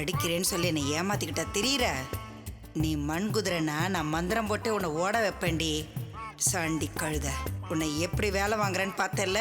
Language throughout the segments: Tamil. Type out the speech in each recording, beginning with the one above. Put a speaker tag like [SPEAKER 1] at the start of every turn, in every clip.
[SPEAKER 1] படிக்கிறேன்னு சொல்லி என்னை ஏமாத்திக்கிட்ட தெரியுற. நீ மண் குதிரைனா நான் மந்திரம் போட்டு உன்னை ஓட வைப்பேன்டி. சண்டி கழுத, உன்னை எப்படி வேலை வாங்குறேன்னு பார்த்தல.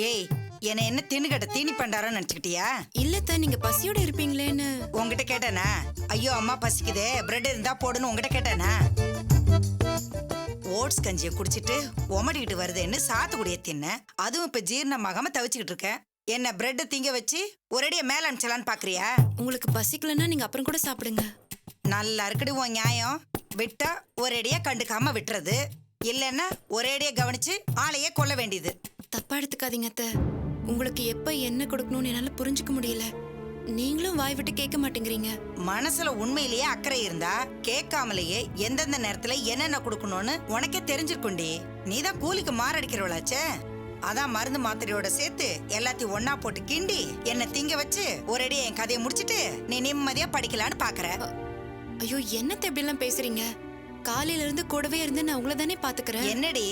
[SPEAKER 1] ஏய், என்ன என்ன தின்னுகட்ட தீனி பண்டாரன்னு நினைச்சுக்கிட்டியா?
[SPEAKER 2] இல்லத்த, நீங்க பசியோட இருப்பீங்களேன்னு
[SPEAKER 1] உங்ககிட்ட கேட்டேனா? ஐயோ அம்மா பசிக்குதே, பிரெட் இருந்தா போடுன்னு உங்ககிட்ட கேட்டேனா? ஓட்ஸ் கஞ்சியை குடிச்சிட்டு உமடிக்கிட்டு வருதுன்னு சாத்துக்குடிய தின்ன, அதுவும் இப்ப ஜீரணமாகாம தவிச்சுக்கிட்டு இருக்கேன். என்ன பிரெட் திங்க வச்சு ஒரேடியா மேல அனுப்பிச்சலான்னு பாக்குறியா?
[SPEAKER 2] உங்களுக்கு பசிக்கலன்னா நீங்க அப்புறம் கூட சாப்பிடுங்க.
[SPEAKER 1] நல்லா இருக்குடி உன் நியாயம். விட்டா ஒரேடியா கண்டுக்காம விட்டுறது, இல்லைன்னா ஒரேடியா கவனிச்சு ஆளையே கொல்ல வேண்டியது.
[SPEAKER 2] தப்பா எடுத்துக்காதீங்க அத்தை. உங்களுக்கு எப்ப என்ன கொடுக்கணும்னு என்னால புரிஞ்சுக்க முடியல. நீங்களும் வாய் விட்டு கேட்க மாட்டேங்கிறீங்க.
[SPEAKER 1] மனசுல உண்மையிலேயே அக்கறை இருந்தா கேட்காமலேயே எந்தெந்த நேரத்துல என்னென்ன கொடுக்கணும்னு உனக்கே தெரிஞ்சிருக்குண்டி. நீதான் கூலிக்கு மாரடிக்கிறவளாச்சே. அதான் மருந்து மாத்திரையோட சேர்த்து எல்லாத்தையும் ஒன்னா போட்டு கிண்டி என்ன திங்க வச்சு ஒரேடியா என் கதையை முடிச்சிட்டு நீ நிம்மதியா படிக்கலான்னு பாக்குற.
[SPEAKER 2] ஐயோ, என்னத்த எப்படி எல்லாம் பேசுறீங்க? காலையில இருந்து கூடவே இருந்து நான் உங்களை தானே பாத்துக்கிறேன்.
[SPEAKER 1] என்னடி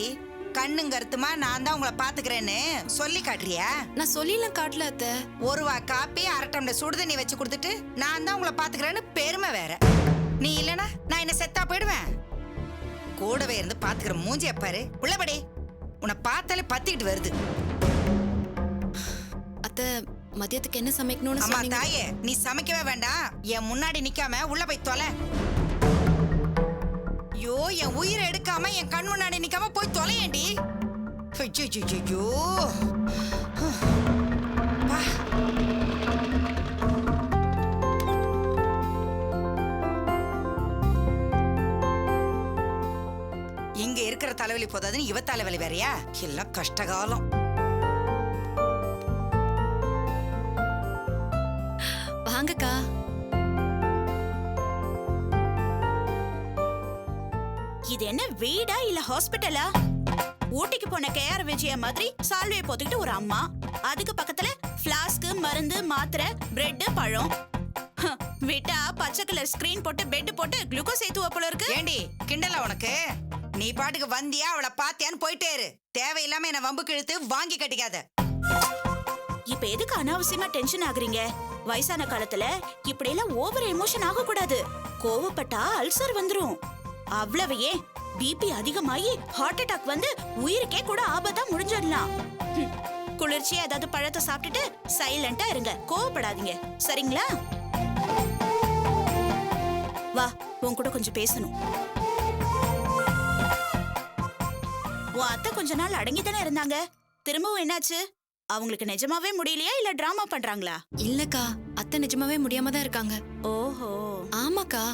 [SPEAKER 1] கண்ணுங்க கருத்துமா நான் தான் உங்களை பாத்துக்கிறேன்னு சொல்லி காட்டுறியா?
[SPEAKER 2] நான் சொல்லிலாம் காட்டல அத்தை.
[SPEAKER 1] ஒரு வா காப்பி அரை டம்ளர் சுடுதண்ணி வச்சு கொடுத்துட்டு நான் தான் உங்களை பாத்துக்கிறேன்னு பெருமை வேற. நீ இல்லனா நான் என்ன செத்தா போயிடுவேன். கூடவே இருந்து பாத்துக்கிற மூஞ்சிய பாரு. உள்ளபடி உன்னை பார்த்தாலே பத்திக்கிட்டு வருது.
[SPEAKER 2] அத்தை, மதியத்துக்கு என்ன சமைக்கணும்னு
[SPEAKER 1] அம்மா
[SPEAKER 2] சொன்னீங்க?
[SPEAKER 1] தாயே, நீ சமைக்கவே வேண்டாம். என் முன்னாடி நிக்காம உள்ள போய் தொலை. ஐயோ, என் உயிரை எடுக்காம என் கண் முன்னாடி நிக்காம போய் தொலையேண்டி. ஐயோ, இங்க இருக்கிற தலைவலி போதாதுன்னு இவ தலைவலி வேறையா? எல்லாம் கஷ்டகாலம்.
[SPEAKER 2] வாங்கக்கா.
[SPEAKER 3] இது என்ன வீடா இல்ல ஹாஸ்பிட்டலா? ஊட்டிக்கு போன கேஆர் விஜயா மாதிரி சால்வையை போட்டுக்கிட்டு ஒரு அம்மா, அதுக்கு பக்கத்துல பிளாஸ்க், மருந்து, மாத்திரை, பிரெட், பழம். விட்டா பச்சை கலர் ஸ்கிரீன் போட்டு பெட் போட்டு குளுக்கோஸ் ஏத்துவ போல இருக்கு.
[SPEAKER 1] ஏண்டி கிண்டலா உனக்கு? நீ பாட்டுக்கு வந்தியா அவளை பாத்தியான்னு போயிட்டே இரு. தேவையில்லாம என்ன வம்புக்கு இழுத்து வாங்கி கட்டிக்காத.
[SPEAKER 3] இப்ப எதுக்கு அனாவசியமா டென்ஷன் ஆகுறீங்க? வயசான காலத்துல இப்படி எல்லாம் ஓவர் எமோஷன் ஆக கூடாது. கோவப்பட்டா அல்சர் வந்துரும். அவ்வளவையே பிபி அதிகமாயி ஹார்ட் அட்டாக் வந்து உயிருக்கே கூட ஆபத்தா முடிஞ்சிடலாம். குளிர்ச்சியா ஏதாவது பழத்தை சாப்பிட்டுட்டு சைலண்டா இருங்க, கோவப்படாதீங்க, சரிங்களா? வா, உன் கூட கொஞ்சம் பேசணும். உன் அத்தை கொஞ்ச நாள் அடங்கித்தானே இருந்தாங்க, திரும்பவும் என்னாச்சு? அவங்களுக்கு நிஜமாவே முடியலையா இல்ல டிராமா பண்றாங்களா?
[SPEAKER 2] இல்லக்கா, அத்தை நிஜமாவே முடியாம தான் இருக்காங்க.
[SPEAKER 3] ஓஹோ.
[SPEAKER 2] ஆமாக்கா,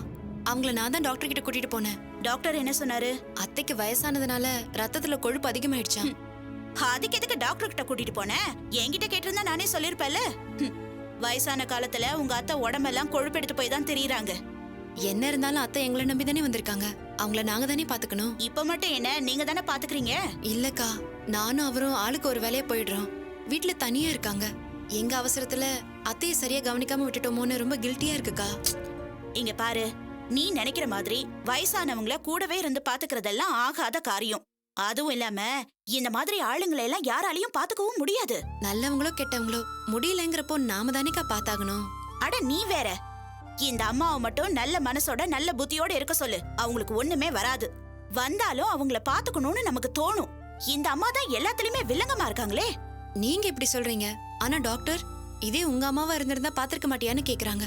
[SPEAKER 2] அவங்கள நான் தான் டாக்டர் கிட்ட கூட்டிட்டு போனேன்.
[SPEAKER 3] டாக்டர் என்ன சொன்னாரு?
[SPEAKER 2] அத்தைக்கு வயசானதுனால ரத்தத்துல கொழுப்பு அதிகமாயிடுச்சாம்.
[SPEAKER 3] அதுக்கு எதுக்கு டாக்டர் கிட்ட கூட்டிட்டு போனேன்? என்கிட்ட கேட்டிருந்தா நானே சொல்லிருப்பேன்ல. வயசான காலத்துல உங்க அத்தை உடம்பெல்லாம் கொழுப்பு எடுத்து போய் தான் தெரியுறாங்க.
[SPEAKER 2] என்ன இருந்தாலும் அத்தை எங்களை நம்பி தானே வந்திருக்காங்க. அவங்கள நாங்க தானே பாத்துக்கணும்.
[SPEAKER 3] இப்ப மட்டும் என்ன நீங்க தானே பாத்துக்கிறீங்க?
[SPEAKER 2] இல்லக்கா, நானும் அவரும் ஆளுக்கு ஒரு வேலையா போயிடுறோம். வீட்டுல தனியா இருக்காங்க. எங்க அவசரத்துல அத்தையை சரியா கவனிக்காம விட்டுட்டோமோன்னு ரொம்ப கில்ட்டியா இருக்குக்கா.
[SPEAKER 3] இங்க பாரு, நீ நினைக்கிற மாதிரி வயசானவங்கள கூடவே இருந்து பாத்துக்கிறதெல்லாம் ஆகாத காரியம். அதுவும் இல்லாம இந்த மாதிரி ஆளுங்களை எல்லாம் யாராலையும் பாத்துக்கவும் முடியாது.
[SPEAKER 2] நல்லவங்களோ கெட்டவங்களோ முடியலங்கிறப்போ நாம தானேக்கா பாத்தாகணும்.
[SPEAKER 3] அட நீ வேற, இந்த அம்மாவை மட்டும் நல்ல மனசோட நல்ல புத்தியோட இருக்க சொல்லு. அவங்களுக்கு ஒண்ணுமே வராது. வந்தாலும் அவங்கள பாத்துக்கணும்னு நமக்கு தோணும். இந்த அம்மா தான் எல்லாத்துலயுமே வில்லங்கமா இருக்காங்களே.
[SPEAKER 2] நீங்க இப்படி சொல்றீங்க, ஆனா டாக்டர் இதே உங்க அம்மாவா இருந்திருந்தா பாத்திருக்க மாட்டியான்னு கேக்குறாங்க.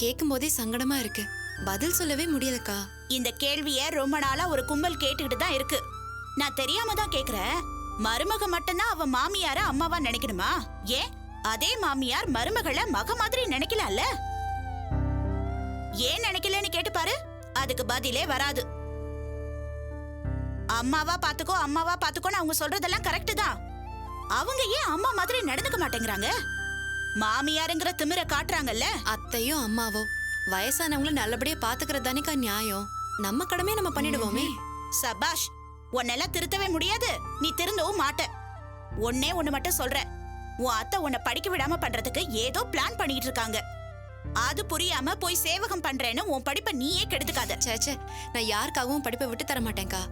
[SPEAKER 2] கேக்கும் போதே சங்கடமா இருக்கு. பதில் சொல்லவே முடியலக்கா.
[SPEAKER 3] இந்த கேள்விய ரொம்ப நாளா ஒரு கும்பல் கேட்டுக்கிட்டு தான் இருக்கு. நான் தெரியாம தான் கேக்குறேன். மருமக மட்டும்தான் அவ மாமியார அம்மாவா நினைக்கணுமா? ஏன் அதே மாமியார் மருமகளை மக மாதிரி நினைக்கலாம்ல? ஏன் நினைக்கலன்னு கேட்டு பாரு, அதுக்கு பதிலே வராது. அம்மாவா பாத்துக்கோ அம்மாவா பாத்துக்கோன்னு அவங்க சொல்றதெல்லாம் கரெக்ட் தான். அவங்க ஏன் அம்மா மாதிரி நடந்துக்க மாட்டேங்கிறாங்க? மாமியாருங்கிற திமிர காட்டுறாங்கல்ல.
[SPEAKER 2] அத்தையும் அம்மாவோ வயசானவங்கள நல்லபடியா பாத்துக்கிறது தானேக்கா நியாயம். நம்ம கடமையை நம்ம பண்ணிடுவோமே.
[SPEAKER 3] சபாஷ், உன்னெல்லாம் திருத்தவே முடியாது, நீ திருந்தவும் மாட்ட. ஒன்னே ஒண்ணு மட்டும் சொல்றேன், உன் அத்தை உன்னை படிக்க விடாம பண்றதுக்கு ஏதோ பிளான் பண்ணிட்டு இருக்காங்க. அது புரியாம போய் சேவகம் பண்றேன்னு உன் படிப்பை நீயே கெடுத்துக்காத.
[SPEAKER 2] சேச்சே, நான் யாருக்காகவும் படிப்பை விட்டு தர மாட்டேன்க்கா.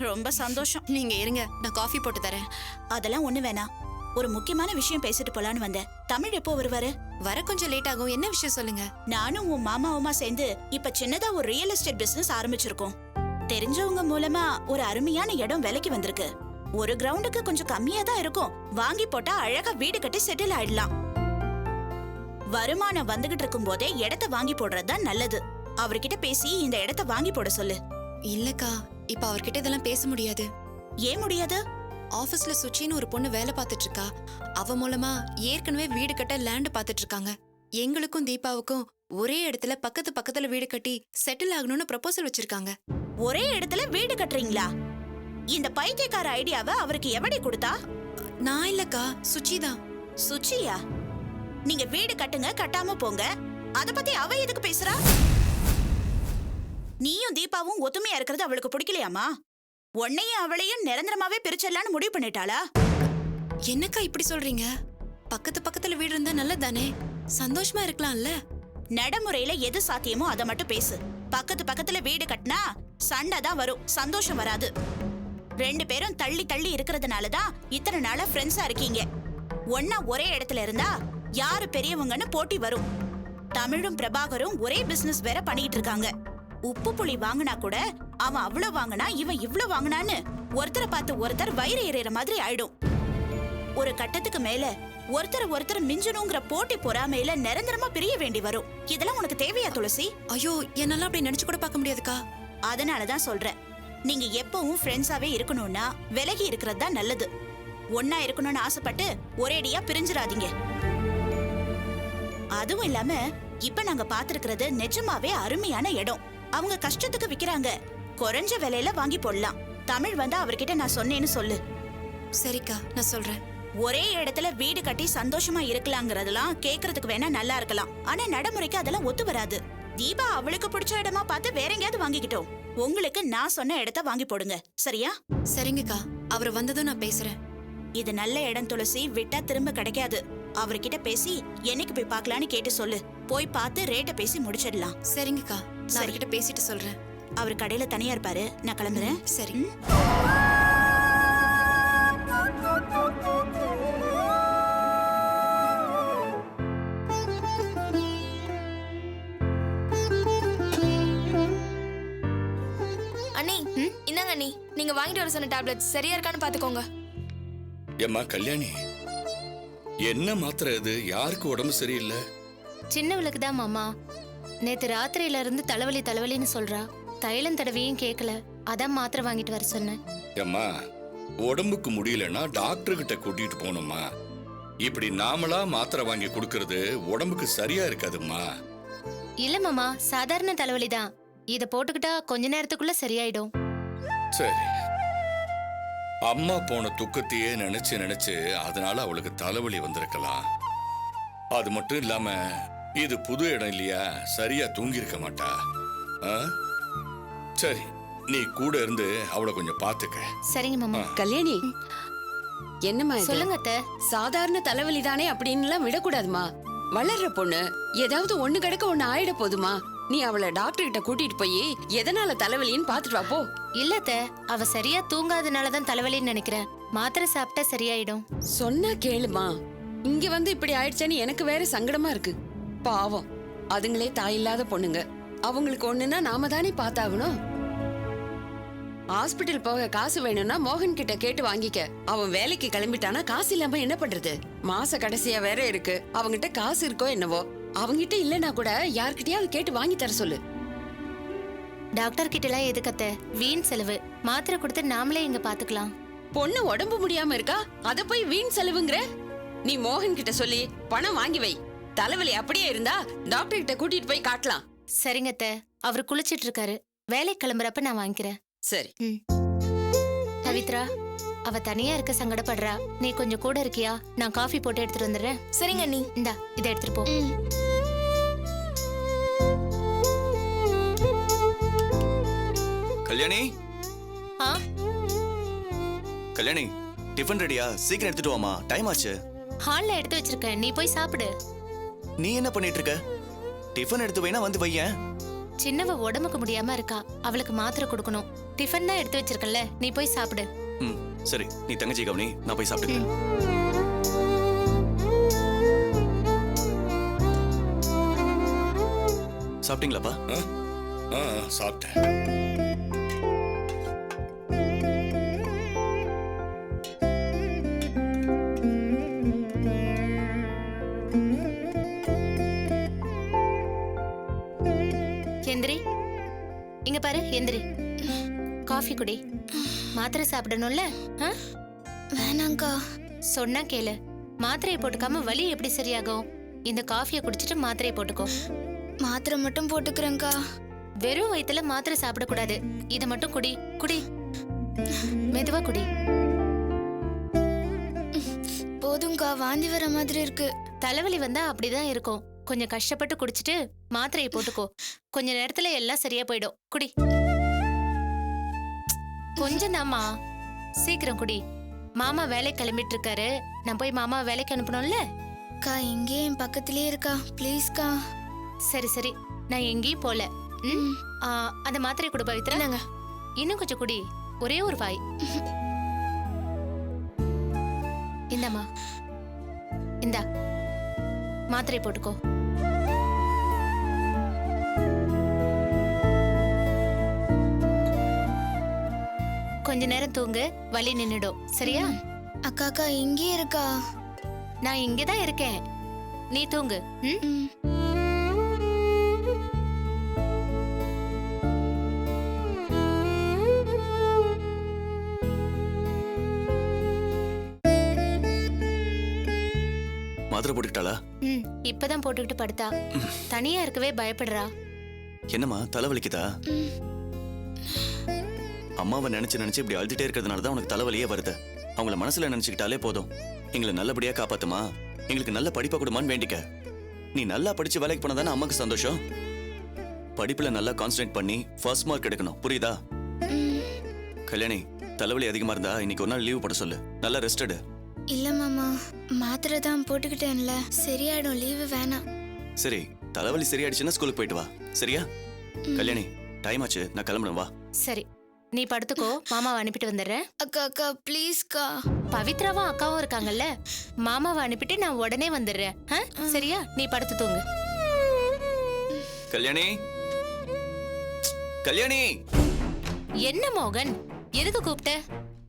[SPEAKER 3] ரொம்ப சந்தோஷம்.
[SPEAKER 2] நீங்க இருங்க, நான் காஃபி போட்டு தரேன்.
[SPEAKER 3] அதெல்லாம் ஒண்ணு வேணாம், ஒரு முக்கியமான விஷயம் பேசிட்டு போலான்னு வந்தேன். தமிழ் எப்போ வருவாரு?
[SPEAKER 2] வர கொஞ்சம் லேட் ஆகும். என்ன விஷயம் சொல்லுங்க.
[SPEAKER 3] நானும் உன் மாமாவுமா சேர்ந்து இப்ப சின்னதா ஒரு ரியல் எஸ்டேட் பிசினஸ் ஆரம்பிச்சிருக்கோம். தெரிஞ்சவங்க மூலமா ஒரு அருமையான இடம் விலைக்கு வந்திருக்கு. ஒரு கிரவுண்டுக்கு கொஞ்சம் கம்மியா தான் இருக்கும். வாங்கி போட்டா அழகா வீடு கட்டி செட்டில் ஆயிடலாம். வருமானம் வந்துகிட்டு இருக்கும் போதே இடத்தை வாங்கி போடுறதுதான் நல்லது. அவர்கிட்ட பேசி இந்த இடத்தை வாங்கி போட சொல்லு.
[SPEAKER 2] இல்லக்கா, இப்ப அவர்கிட்ட இதெல்லாம் பேச முடியாது.
[SPEAKER 3] ஏன் முடியாது?
[SPEAKER 2] ஆபீஸ்ல சுச்சின்னு ஒரு பொண்ணு வேலை பார்த்துட்டு இருக்கா. அவ மூலமா ஏற்கனவே வீடு கட்ட லேண்ட் பார்த்துட்டு இருக்காங்க. எங்களுக்கும் தீபாவுக்கும் ஒரே இடத்துல பக்கத்து பக்கத்துல வீடு கட்டி செட்டில் ஆகணும்னு ப்ரொபோசல் வச்சிருக்காங்க.
[SPEAKER 3] ஒரே இடத்துல வீடு கட்டுறீங்களா? இந்த பைத்தியக்கார ஐடியாவை அவருக்கு எவடி கொடுத்தா?
[SPEAKER 2] நான் இல்லக்கா, சுச்சி தான்.
[SPEAKER 3] சுச்சியா? நீங்க வீடு கட்டுங்க, கட்டாம போங்க. அத பத்தி அவ எதுக்கு பேசுறா? நீயும் தீபாவும் ஒத்துமையா இருக்கிறது அவளுக்கு பிடிக்கலையாமா? உன்னையும் அவளையும் நிரந்தரமாவே பிரிச்சிடலான்னு முடிவு பண்ணிட்டாளா?
[SPEAKER 2] என்னக்கா இப்படி சொல்றீங்க? பக்கத்து பக்கத்துல வீடு இருந்தா நல்லதானே, சந்தோஷமா இருக்கலாம்ல.
[SPEAKER 3] நடைமுறையில எது சாத்தியமோ அதை மட்டும் பேசு. பக்கத்து பக்கத்துல வீடு கட்டினா சண்டை தான் வரும், சந்தோஷம் வராது. 2 பேரும் தள்ளி தள்ளி இருக்கிறதுனாலதான் இத்தனை நாளா ஃப்ரெண்ட்ஸா இருக்கீங்க. ஒன்னா ஒரே இடத்துல இருந்தா யாரு பெரியவங்கன்னு போட்டி வரும். தமிழும் பிரபாகரும் ஒரே பிசினஸ் வேற பண்ணிட்டு இருக்காங்க. உப்பு புளி வாங்கினா கூட அவன் அவ்வளவு வாங்கினா இவன் இவ்வளவு வாங்கினான்னு ஒருத்தரை பார்த்து ஒருத்தர் வயிறு எறிகிற மாதிரி ஆயிடும். ஒரு கட்டத்துக்கு மேல ஒருத்தர் மிஞ்சணுங்கிற போட்டி பொறாமையில நிரந்தரமா பிரிய வேண்டி வரும். இதெல்லாம் உனக்கு தேவையா துளசி?
[SPEAKER 2] ஐயோ, என்னால அப்படி நினைச்சு கூட பார்க்க முடியாதுக்கா.
[SPEAKER 3] அதனாலதான் சொல்றேன், நீங்க எப்பவும் ஃப்ரெண்ட்ஸாவே இருக்கணும்னா விலகி இருக்கிறது தான் நல்லது. ஒன்னா இருக்கணும்னு ஆசைப்பட்டு ஒரேடியா பிரிஞ்சிடாதீங்க. அதுவும் இல்லாம இப்ப நாங்க பாத்துருக்கிறது நிஜமாவே அருமையான இடம். அவங்க கஷ்டத்துக்கு விக்கிறாங்க, குறைஞ்ச விலையில வாங்கி போடலாம். தமிழ் வந்தா அவர்கிட்ட நான் சொன்னேன்னு சொல்லு.
[SPEAKER 2] சரிக்கா, நான் சொல்றேன்.
[SPEAKER 3] ஒரே இடத்துல வீடு கட்டி சந்தோஷமா இருக்கலாங்கிறதெல்லாம் கேக்குறதுக்கு வேணா நல்லா இருக்கலாம், ஆனா நடைமுறைக்கு அதெல்லாம் ஒத்து வராது. தீபா அவளுக்கு பிடிச்ச இடமா பார்த்து வேற எங்கேயாவது வாங்கிக்கிட்டோம். உங்களுக்கு நான் சொன்ன இடத்த வாங்கி போடுங்க, சரியா?
[SPEAKER 2] சரிங்கக்கா, அவர் வந்ததும் நான் பேசுறேன்.
[SPEAKER 3] இது நல்ல இடம் துளசி, விட்டா திரும்ப கிடைக்காது. அவர்கிட்ட பேசி என்னைக்கு போய் பார்க்கலான்னு கேட்டு சொல்லு. போய் பார்த்து ரேட்டை பேசி முடிச்சிடலாம்.
[SPEAKER 2] சரிங்கக்கா, நான் அவர்கிட்ட பேசிட்டு சொல்றேன்.
[SPEAKER 3] அவர் கடையில தனியா இருப்பாரு, நான் கிளம்புறேன்.
[SPEAKER 2] சரி.
[SPEAKER 4] அண்ணி, இந்தாங்க அண்ணி, நீங்க வாங்கிட்டு வர சொன்ன டேப்லெட்ஸ் சரியா இருக்கான்னு பாத்துக்கோங்க.
[SPEAKER 5] ஏம்மா கல்யாணி, என்ன மாத்திரை இது? யாருக்கு உடம்பு சரியில்லை?
[SPEAKER 6] சின்னவளுக்கு தான் மாமா. நேத்து ராத்திரியில இருந்து தலைவலின்னு சொல்றா. தைலம் தடவையும் கேட்கல, அதான் மாத்திரை வாங்கிட்டு வர சொன்னேன்.
[SPEAKER 5] ஏம்மா, உடம்புக்கு முடியலன்னா டாக்டர் கிட்ட கூட்டிட்டு போகணுமா? இப்படி நாமளா மாத்திரை வாங்கி கொடுக்கறது உடம்புக்கு சரியா இருக்காதும்மா.
[SPEAKER 6] இல்ல மாமா, சாதாரண தலைவலி தான். இத போட்டுக்கிட்டா கொஞ்ச நேரத்துக்குள்ள சரியாயிடும்.
[SPEAKER 5] சரி, அம்மா போன துக்கத்தையே நினைச்சு அதனால அவளுக்கு தலைவலி வந்திருக்கலாம். அது மட்டும் இல்லாம இது புது இடம் இல்லையா, சரியா தூங்கி இருக்க மாட்டா. சரி, நீ கூட இருந்து அவளை கொஞ்சம் பாத்துக்க.
[SPEAKER 6] சரிங்க மாமா.
[SPEAKER 7] கல்யாணி, என்னம்மா இது?
[SPEAKER 6] சொல்லுங்க அத்தை.
[SPEAKER 7] சாதாரண தலைவலி தானே அப்படின்னு விடக்கூடாதுமா. வளர்ற பொண்ணு, ஏதாவது ஒண்ணு கிடக்க ஒண்ணு ஆயிட போதுமா. நீ அவளை டாக்டர் கிட்ட கூட்டிட்டு போய் எதனால தலைவலின்னு பாத்துட்டு வா போ.
[SPEAKER 6] இல்ல அத்தை, அவ சரியா தூங்காதனாலதான் தலைவலின்னு நினைக்கிறேன். மாத்திரை சாப்பிட்டா சரியாயிடும்.
[SPEAKER 7] சொன்னா கேளுமா. இங்க வந்து இப்படி ஆயிடுச்சேன்னு எனக்கு வேற சங்கடமா இருக்கு. பாவம், அதுங்களே தாயில்லாத பொண்ணுங்க. அவங்களுக்கு ஒண்ணுன்னா நாம தானே பார்த்தாகணும். ஹாஸ்பிட்டல் போக காசு வேணும்னா மோகன் கிட்ட கேட்டு வாங்கிக்க. அவன் வேலைக்கு கிளம்பிட்டானா காசு இல்லாம என்ன பண்றது? மாச கடைசியா வேற இருக்கு. அவங்கிட்ட காசு இருக்கோ என்னவோ. அவங்கிட்ட இல்லனா கூட யார்கிட்டயாவது கேட்டு வாங்கி தர சொல்லு.
[SPEAKER 6] டாக்டர் கிட்ட எல்லாம் எதுக்கு அத்தை? வீண் செலவு. மாத்திரை கொடுத்து நாமளே இங்க பாத்துக்கலாம்.
[SPEAKER 7] பொண்ணு உடம்பு முடியாம இருக்கா, அத போய் வீண் செலவுங்கிற? நீ மோகன் கிட்ட சொல்லி பணம் வாங்கி வை. தலைவலி அப்படியே இருந்தா டாக்டர் கிட்ட கூட்டிட்டு போய் காட்டலாம்.
[SPEAKER 6] சரிங்க அத்தை, அவர் குளிச்சிட்டு இருக்காரு. வேலை கிளம்புறப்ப நான் வாங்கிக்கிறேன்.
[SPEAKER 7] சரி.
[SPEAKER 6] பவித்ரா, அவ தனியா இருக்க சங்கடப்படுறா. நீ கொஞ்சம் கூட இருக்கியா? நான் காஃபி போட்டு எடுத்துட்டு வந்துடுறேன்.
[SPEAKER 4] சரிங்க அண்ணி.
[SPEAKER 6] இந்தா இதை எடுத்துட்டு போ.
[SPEAKER 8] கல்யாணி,
[SPEAKER 6] ஆ
[SPEAKER 8] கல்யாணி, டிஃபன் ரெடியா? சீக்கிரம் எடுத்துட்டு வாமா, டைம் ஆச்சு.
[SPEAKER 6] ஹால்ல எடுத்து வச்சிருக்கேன், நீ போய் சாப்பிடு.
[SPEAKER 8] நீ என்ன பண்ணிட்டு இருக்க? டிஃபன் எடுத்து வைனா வந்து வையேன்.
[SPEAKER 6] சின்னவ உடம்புக்கு முடியாம இருக்கா, அவளுக்கு மாத்திரை கொடுக்கணும். டிஃபன் தான் எடுத்து வச்சிருக்கல, நீ போய் சாப்பிடு.
[SPEAKER 8] ம் சரி, நீ தங்கச்சி கவனி, நான் போய் சாப்பிட்டுக்கிறேன். சாப்பிட்டீங்களாப்பா?
[SPEAKER 5] சாப்பிட்டேன்.
[SPEAKER 6] எந்திரி, இங்க பாரு, எந்திரி. காஃபி குடி. மாத்திரை சாப்பிடணும்ல? ஆ?
[SPEAKER 4] வேணாங்க்கா.
[SPEAKER 6] சொன்னா கேளு. மாத்திரையை போட்டுக்காம வலி எப்படி சரியாகும்? இந்த காஃபியை குடிச்சிட்டு மாத்திரையை போட்டுக்கோ.
[SPEAKER 4] மாத்திரை மட்டும் போட்டுக்கிறேங்க்கா.
[SPEAKER 6] வெறும் வயித்துல மாத்திரை சாப்பிடக்கூடாது. இதை மட்டும் குடி. குடி, மெதுவா குடி.
[SPEAKER 4] போதும்க்கா, வாந்தி வர மாதிரி இருக்கு.
[SPEAKER 6] தலைவலி வந்தா அப்படிதான் இருக்கும். கொஞ்சம் கஷ்டப்பட்டு குடிச்சிட்டு மாத்திரையை போட்டுக்கோ. கொஞ்ச நேரத்துல எல்லாம் சரியா போயிடும். குடி. கொஞ்சம் தாம்மா, சீக்கிரம் குடி. மாமா வேலைக்கு கிளம்பிட்டு இருக்காரு. நான் போய் மாமா வேலைக்கு அனுப்பணும்ல.
[SPEAKER 4] அக்கா, இங்கே என் பக்கத்திலே இருக்கா, ப்ளீஸ்க்கா.
[SPEAKER 6] சரி சரி, நான் எங்கேயும் போல. ம்? அந்த மாத்திரை கொடு பவித்ரா.
[SPEAKER 4] இந்தாங்க.
[SPEAKER 6] இன்னும் கொஞ்சம் குடி, ஒரே ஒரு வாய். இந்தாம்மா, இந்தா மாத்திரை போட்டுக்கோ. கொஞ்ச நேரம் தூங்கு, வலி நின்னுடும். சரியா?
[SPEAKER 4] அக்கா இங்கே இருக்கா.
[SPEAKER 6] நான் இங்கதான் இருக்கேன், நீ தூங்கு. ம்?
[SPEAKER 4] ம்.
[SPEAKER 8] மாத்திரை போட்டுக்கிட்டாளா?
[SPEAKER 6] ம், இப்பதான் போட்டுக்கிட்டு படுத்தா. தனியா இருக்கவே பயப்படுறா.
[SPEAKER 8] என்னம்மா, தலைவலிக்குதா?
[SPEAKER 4] ம்.
[SPEAKER 8] அம்மாவை நினைச்சு நினைச்சு இப்படி அழுதுட்டே இருக்கிறதுனால தான் உனக்கு தலைவலியே வருது. அவங்கள மனசுல நினைச்சுக்கிட்டாலே போதும். எங்களை நல்லபடியா காப்பாத்துமா, எங்களுக்கு நல்ல படிப்பை கொடுமான்னு வேண்டிக்க. நீ நல்லா படிச்சு வேலைக்கு போனதானே அம்மாக்கு சந்தோஷம். படிப்புல நல்லா கான்சன்ட்ரேட் பண்ணி ஃபர்ஸ்ட் மார்க் எடுக்கணும், புரியுதா? கல்யாணி, தலைவலி அதிகமா இருந்தா இன்னைக்கு ஒரு நாள் லீவ் போட சொல்லு. நல்லா ரெஸ்ட் எடு.
[SPEAKER 4] இல்ல மாமா, மாத்திரை தான் போட்டுக்கிட்டேன்ல, சரியாயிடும். லீவு வேணாம்.
[SPEAKER 8] சரி, தலைவலி சரியாயிடுச்சுன்னா ஸ்கூலுக்கு போயிட்டு வா, சரியா? கல்யாணி, டைம் ஆச்சு, நான் கிளம்புறேன், வா.
[SPEAKER 6] சரி, நீ படுத்துக்கோ, மாமாவை அனுப்பிட்டு வந்துடுறேன்.
[SPEAKER 4] அக்கா ப்ளீஸ்க்கா.
[SPEAKER 6] பவித்ராவும் அக்காவும் இருக்காங்கல்ல, மாமாவை அனுப்பிட்டு நான் உடனே வந்துடுறேன். சரியா? நீ படுத்து தூங்கு.
[SPEAKER 8] கல்யாணி, கல்யாணி.
[SPEAKER 6] என்ன மோகன், எதுக்கு கூப்பிட்ட?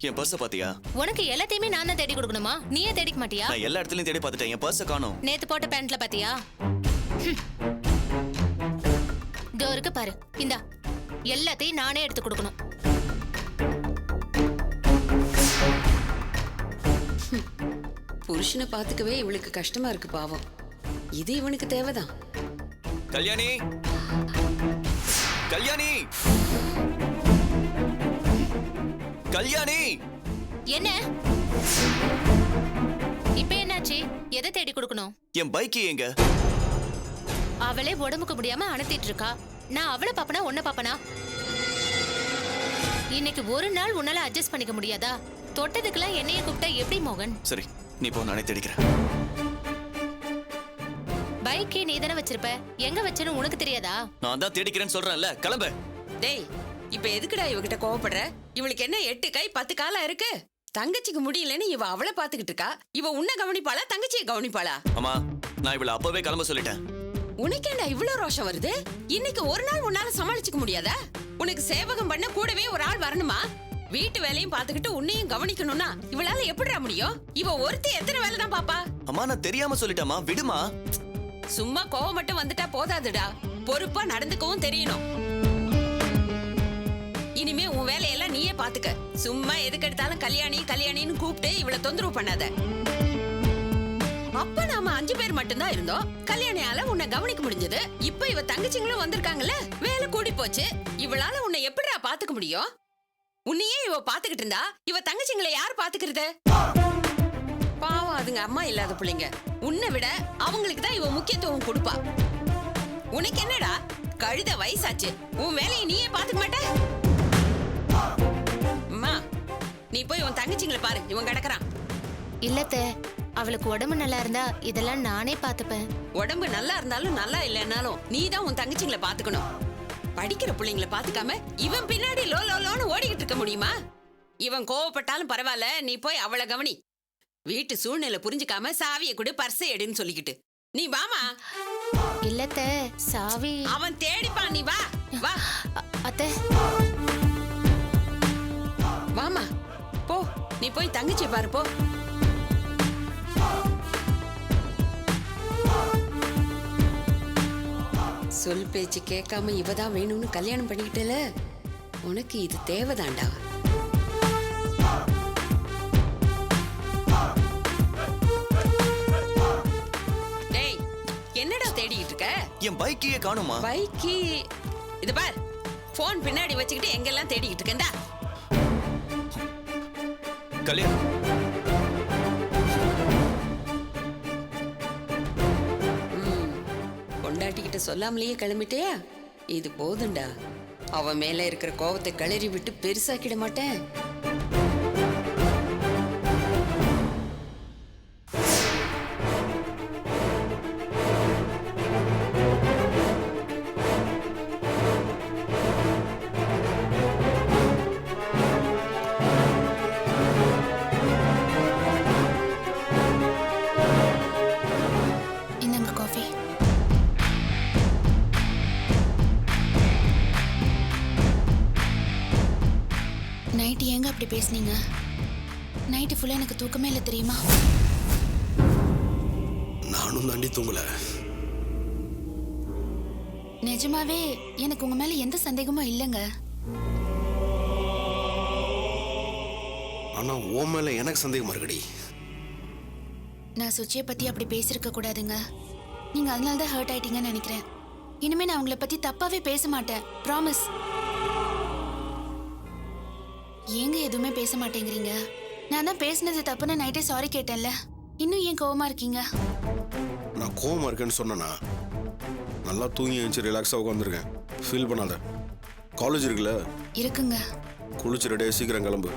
[SPEAKER 8] என் பர்ஸ பாத்தியா?
[SPEAKER 6] உனக்கு எல்லாத்தையுமே நான் தான் தேடி கொடுக்கணுமா? நீயே தேடிக்க மாட்டியா?
[SPEAKER 8] நான் எல்லா இடத்துலயும் தேடி பார்த்துட்டேன், என் பர்ஸ காணோம்.
[SPEAKER 6] நேத்து போட்ட பேண்ட்ல பாத்தியா? இதோ இருக்கு பாரு, இந்தா. எல்லாத்தையும் நானே எடுத்து கொடுக்கணும்.
[SPEAKER 7] புருஷனை பாத்துக்கவே இவளுக்கு கஷ்டமா இருக்கு பாவம். இது இவனுக்கு தேவைதான்.
[SPEAKER 8] கல்யாணி, கல்யாணி, கல்யாணி.
[SPEAKER 6] என்ன இப்ப என்னாச்சு? எதை தேடி கொடுக்கணும்?
[SPEAKER 8] என் பைக் எங்க?
[SPEAKER 6] அவளே உடம்புக்கு முடியாம அனுத்திட்டு இருக்கா. நான் அவளை பாப்பனா உன்ன பாப்பனா? இன்னைக்கு ஒரு நாள் உன்னால அட்ஜஸ்ட் பண்ணிக்க முடியாதா? தொட்டதுக்கெல்லாம் என்னைய கூப்பிட்டா எப்படி மோகன்?
[SPEAKER 8] சரி, நீ போ, நானே தேடிக்கிறேன்.
[SPEAKER 6] பைக்கே நீ தானே வச்சிருப்ப, எங்க வச்சேன்னு உனக்கு தெரியாதா?
[SPEAKER 8] நான் தான் தேடிக்கிறேன்னு சொல்றேன்ல, கிளம்பு.
[SPEAKER 7] டேய், இப்ப எதுக்குடா இவகிட்ட கோவப்படுற? இவளுக்கு என்ன 8 கை 10 காலா இருக்கு? தங்கச்சிக்கு முடியலன்னு இவ அவளை பாத்துக்கிட்டு இருக்கா. இவ உன்னை கவனிப்பாளா, தங்கச்சியை கவனிப்பாளா?
[SPEAKER 8] அம்மா, நான் இவளை அப்பவே கிளம்ப சொல்லிட்டேன்.
[SPEAKER 7] உனக்கேண்டா இவ்வளவு ரோஷம் வருது? இன்னைக்கு ஒரு நாள் உன்னால சமாளிச்சுக்க முடியாதா? உனக்கு சேவகம் பண்ண கூடவே ஒரு ஆள் வரணுமா? வீட்டு வேலையும் பாத்துக்கிட்டு உன்னையும் கவனிக்கணும்னா இவளால எப்படிடா முடியும்? இவ ஒருத்தி எத்தனை வேலை தான் பாப்பா?
[SPEAKER 8] அம்மா, நான் தெரியாம சொல்லிட்டேம்மா, விடுமா.
[SPEAKER 7] சும்மா கோவம் மட்டும் வந்துட்டா போதாதுடா, பொறுப்பா நடந்துக்கவும் தெரியணும். இனிமே உன் வேலையெல்லாம் நீயே பாத்துக்க. சும்மா எதுக்கு எடுத்தாலும் கல்யாணி கல்யாணின்னு கூப்பிட்டு இவளை தொந்தரவு பண்ணாத. அப்ப நாம 5 பேர் மட்டும்தான் இருந்தோம். கல்யாணியால உன்னை கவனிக்க முடிஞ்சது. இப்ப இவ தங்கச்சிங்களும் வந்திருக்காங்கல்ல, வேலை கூடி போச்சு. இவளால உன்னை எப்படிடா பாத்துக்க முடியும்? உன்னையே இவ பாத்துக்கிட்டு இருந்தா இவ தங்கச்சிங்களை யார் பாத்துக்கிறது? பாவம் அதுங்க அம்மா இல்லாத பிள்ளைங்க. உன்னை விட அவங்களுக்கு தான் இவ முக்கியத்துவம் கொடுப்பா. உனக்கு என்னடா கழுத வயசாச்சு, உன் வேலையை நீயே பாத்துக்க மாட்ட? அம்மா நீ போய் உன் தங்கச்சிங்களை பாரு, இவன் கிடக்குறான்.
[SPEAKER 6] இல்லத்த, அவளுக்கு உடம்பு நல்லா இருந்தா இதெல்லாம் நானே பாத்துப்பேன்.
[SPEAKER 7] உடம்பு நல்லா இருந்தாலும் நல்லா இல்லைன்னாலும் நீ தான் உன் தங்கச்சிங்களை பாத்துக்கணும். படிக்கிற பிள்ளைங்களை பாத்துக்காம இவன் பின்னாடி லோ லோன்னு ஓடிக்கிட்டு இருக்க முடியுமா? இவன் கோவப்பட்டாலும் பரவாயில்ல, நீ போய் அவளை கவனி. வீட்டு சூழ்நிலை புரிஞ்சுக்காம சாவியை கொடு, பர்ஸை எடுன்னு சொல்லிக்கிட்டு நீ வாமா.
[SPEAKER 6] இல்லத்த, சாவி
[SPEAKER 7] அவன் தேடிப்பான், நீ வா வா.
[SPEAKER 6] அத்தை,
[SPEAKER 7] வாமா போ, நீ போய் தங்கச்சி பாரு போ. சொல் பேச்சு கேட்காம இவதான் வேணும்னு கல்யாணம் பண்ணிக்கிட்டல, உனக்கு இது தேவைதான்டா. டேய் என்னடா தேடிட்டு இருக்க?
[SPEAKER 8] என் பைக்கையே காணுமா?
[SPEAKER 7] பைக்கி இது பார், போன் பின்னாடி வச்சுக்கிட்டு எங்கெல்லாம் தேடிக்கிட்டு இருக்கேன்டா.
[SPEAKER 8] கல்யாணம்
[SPEAKER 7] பொண்டாட்டிக்கிட்ட சொல்லாமலேயே கிளம்பிட்டியா? இது போதுண்டா. அவன் மேல இருக்கிற கோவத்தை கிளறி விட்டு பெருசாக்கிட மாட்டேன்.
[SPEAKER 2] இந்தாங்க காஃபி. நைட்டு ஏங்க அப்படி பேசுனீங்க? நைட்டு ஃபுல்லா எனக்கு தூக்கமே இல்லை தெரியுமா?
[SPEAKER 9] நானும் தாண்டி தூங்கல.
[SPEAKER 2] நிஜமாவே எனக்கு உங்க மேல எந்த சந்தேகமும் இல்லைங்க.
[SPEAKER 9] ஆனா உன் மேல எனக்கு சந்தேகமா இருக்குடி.
[SPEAKER 2] நான் சுச்சியை பத்தி அப்படி பேசியிருக்க கூடாதுங்க. நீங்க அதனால தான் ஹர்ட் ஆயிட்டீங்கன்னு நினைக்கிறேன். இனிமே நான் உங்களை பத்தி தப்பாவே பேச மாட்டேன், ப்ராமிஸ். ஏங்க எதுவுமே பேச மாட்டேங்கிறீங்க? நான் தான் பேசினது தப்புன்னு நைட்டே சாரி கேட்டேன்ல, இன்னும் ஏன் கோவமா இருக்கீங்க?
[SPEAKER 9] நான் கோவமா இருக்கேன்னு சொன்னேனா? நல்லா தூங்கி எழுந்துச்சு ரிலாக்ஸா உட்காந்துருக்கேன். ஃபீல் பண்ணாத. காலேஜ் இருக்குல்ல?
[SPEAKER 2] இருக்குங்க.
[SPEAKER 9] குளிச்சு ரெடியாக சீக்கிரம் கிளம்பு.